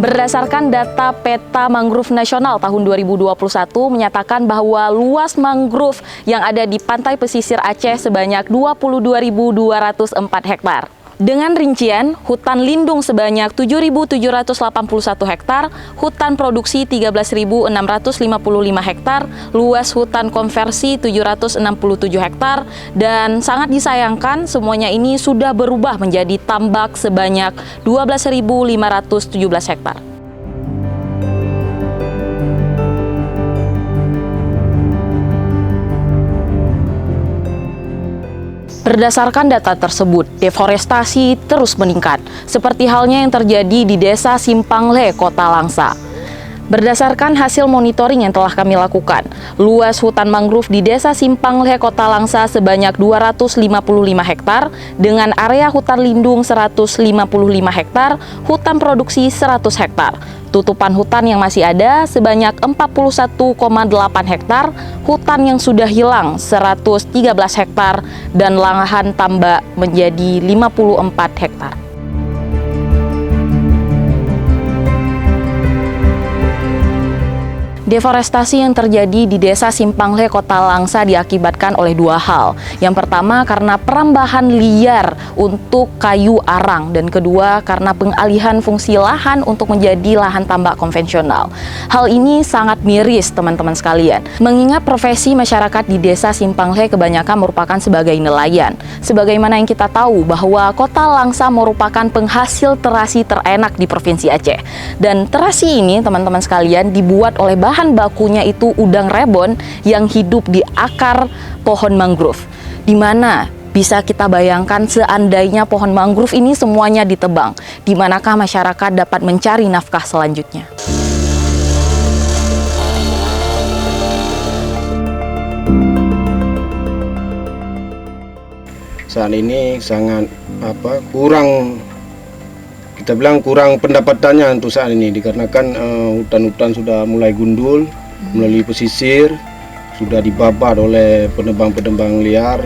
Berdasarkan data Peta Mangrove Nasional tahun 2021 menyatakan bahwa luas mangrove yang ada di pantai pesisir Aceh sebanyak 22.204 hektar. Dengan rincian, hutan lindung sebanyak 7.781 hektar, hutan produksi 13.655 hektar, luas hutan konversi 767 hektar, dan sangat disayangkan semuanya ini sudah berubah menjadi tambak sebanyak 12.517 hektar. Berdasarkan data tersebut, deforestasi terus meningkat, seperti halnya yang terjadi di Desa Simpangle, Kota Langsa. Berdasarkan hasil monitoring yang telah kami lakukan, luas hutan mangrove di Desa Simpangle, Kota Langsa sebanyak 255 hektar, dengan area hutan lindung 155 hektar, hutan produksi 100 hektar. Tutupan hutan yang masih ada sebanyak 41,8 hektar, hutan yang sudah hilang 113 hektar, dan lahan tambak menjadi 54 hektar. Deforestasi yang terjadi di Desa Simpangle, Kota Langsa diakibatkan oleh dua hal. Yang pertama karena perambahan liar untuk kayu arang, dan kedua karena pengalihan fungsi lahan untuk menjadi lahan tambak konvensional. Hal ini sangat miris teman-teman sekalian, mengingat profesi masyarakat di Desa Simpangle kebanyakan merupakan sebagai nelayan. Sebagaimana yang kita tahu bahwa Kota Langsa merupakan penghasil terasi terenak di Provinsi Aceh. Dan terasi ini teman-teman sekalian dibuat oleh bahan bakunya itu udang rebon yang hidup di akar pohon mangrove. Di mana bisa kita bayangkan seandainya pohon mangrove ini semuanya ditebang, di manakah masyarakat dapat mencari nafkah selanjutnya? Saat ini sangat kurang, kita bilang kurang pendapatannya untuk saat ini, dikarenakan hutan-hutan sudah mulai gundul melalui pesisir, sudah dibabat oleh penebang-penebang liar.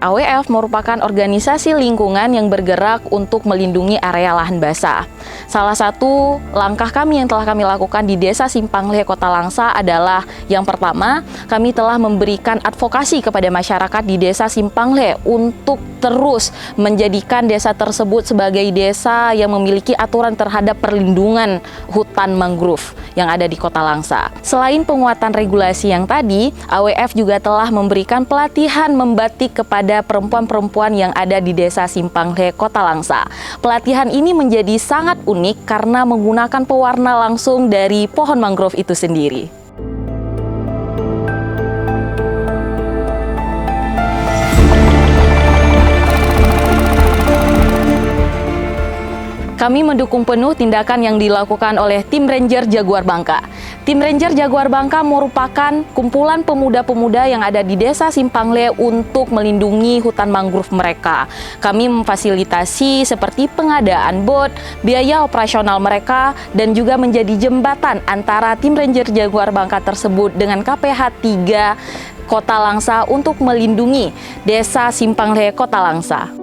AWF merupakan organisasi lingkungan yang bergerak untuk melindungi area lahan basah. Salah satu langkah kami yang telah kami lakukan di Desa Simpangle, Kota Langsa adalah yang pertama, kami telah memberikan advokasi kepada masyarakat di Desa Simpangle untuk terus menjadikan desa tersebut sebagai desa yang memiliki aturan terhadap perlindungan hutan mangrove yang ada di Kota Langsa. Selain penguatan regulasi yang tadi, AWF juga telah memberikan pelatihan membatik kepada perempuan-perempuan yang ada di Desa Simpangle, Kota Langsa. Pelatihan ini menjadi sangat unik karena menggunakan pewarna langsung dari pohon mangrove itu sendiri. Kami mendukung penuh tindakan yang dilakukan oleh Tim Ranger Jaguar Bangka. Tim Ranger Jaguar Bangka merupakan kumpulan pemuda-pemuda yang ada di Desa Simpangle untuk melindungi hutan mangrove mereka. Kami memfasilitasi seperti pengadaan bot, biaya operasional mereka, dan juga menjadi jembatan antara Tim Ranger Jaguar Bangka tersebut dengan KPH 3 Kota Langsa untuk melindungi Desa Simpangle, Kota Langsa.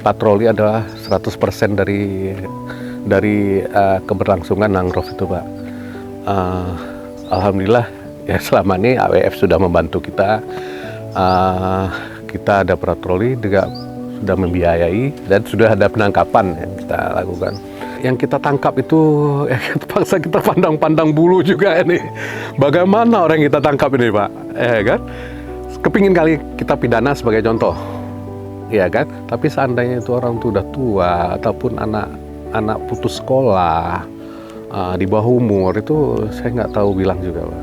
Patroli adalah 100% dari keberlangsungan mangrove itu, Pak. Alhamdulillah ya selama ini AWF sudah membantu kita. Kita ada patroli juga sudah membiayai dan sudah ada penangkapan yang kita lakukan. Yang kita tangkap itu ya terpaksa kita pandang-pandang bulu juga ini. Bagaimana orang yang kita tangkap ini, Pak? Kan? Kepingin kali kita pidana sebagai contoh. Ya kan, tapi seandainya itu orang itu udah tua ataupun anak putus sekolah di bawah umur, itu saya nggak tahu bilang juga, Pak.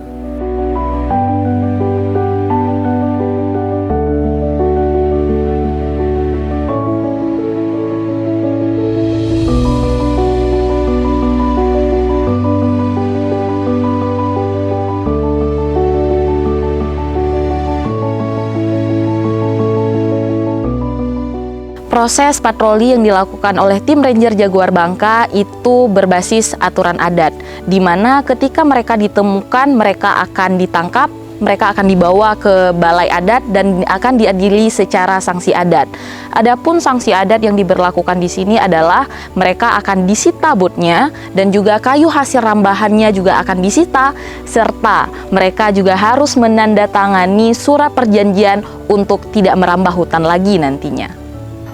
Proses patroli yang dilakukan oleh tim Ranger Jaguar Bangka itu berbasis aturan adat, di mana ketika mereka ditemukan, mereka akan ditangkap, mereka akan dibawa ke balai adat dan akan diadili secara sanksi adat. Adapun sanksi adat yang diberlakukan di sini adalah mereka akan disita bootnya dan juga kayu hasil rambahannya juga akan disita, serta mereka juga harus menandatangani surat perjanjian untuk tidak merambah hutan lagi nantinya.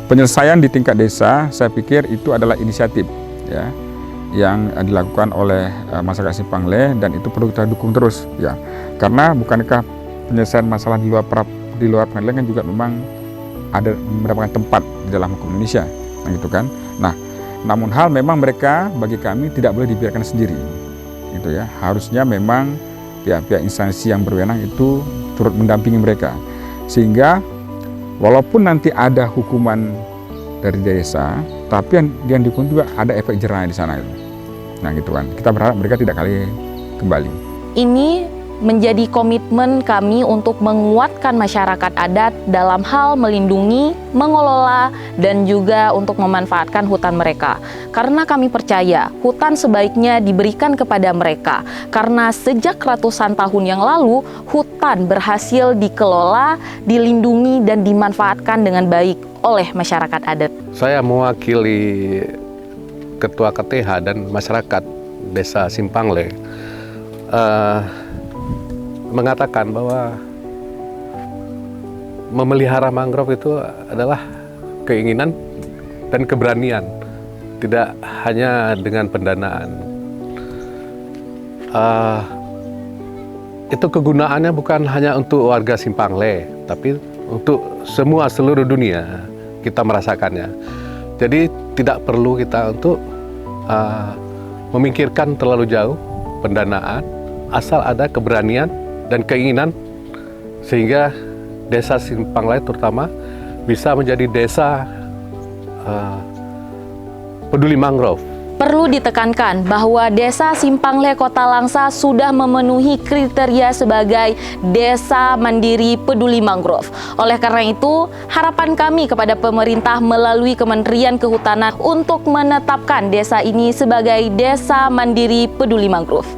Penyelesaian di tingkat desa, saya pikir itu adalah inisiatif ya, yang dilakukan oleh masyarakat Simpangle, dan itu perlu kita dukung terus ya. Karena bukankah penyelesaian masalah di luar pengadilan kan juga memang ada mendapatkan tempat di dalam hukum Indonesia, nah gitu kan. Nah, namun hal memang mereka bagi kami tidak boleh dibiarkan sendiri, gitu ya. Harusnya memang pihak-pihak instansi yang berwenang itu turut mendampingi mereka, sehingga walaupun nanti ada hukuman dari desa, tapi yang dihukum juga ada efek jerah di sana. Nah gitu kan, kita berharap mereka tidak kembali. Ini menjadi komitmen kami untuk menguatkan masyarakat adat dalam hal melindungi, mengelola, dan juga untuk memanfaatkan hutan mereka. Karena kami percaya hutan sebaiknya diberikan kepada mereka. Karena sejak ratusan tahun yang lalu, hutan berhasil dikelola, dilindungi, dan dimanfaatkan dengan baik oleh masyarakat adat. Saya mewakili Ketua KTH dan masyarakat Desa Simpangle mengatakan bahwa memelihara mangrove itu adalah keinginan dan keberanian, tidak hanya dengan pendanaan. Itu kegunaannya bukan hanya untuk warga Simpangle, tapi untuk seluruh dunia kita merasakannya. Jadi tidak perlu kita untuk memikirkan terlalu jauh pendanaan, asal ada keberanian dan keinginan, sehingga desa Simpangle terutama bisa menjadi desa peduli mangrove. Perlu ditekankan bahwa Desa Simpangle Kota Langsa sudah memenuhi kriteria sebagai Desa Mandiri Peduli Mangrove. Oleh karena itu, harapan kami kepada pemerintah melalui Kementerian Kehutanan untuk menetapkan desa ini sebagai Desa Mandiri Peduli Mangrove.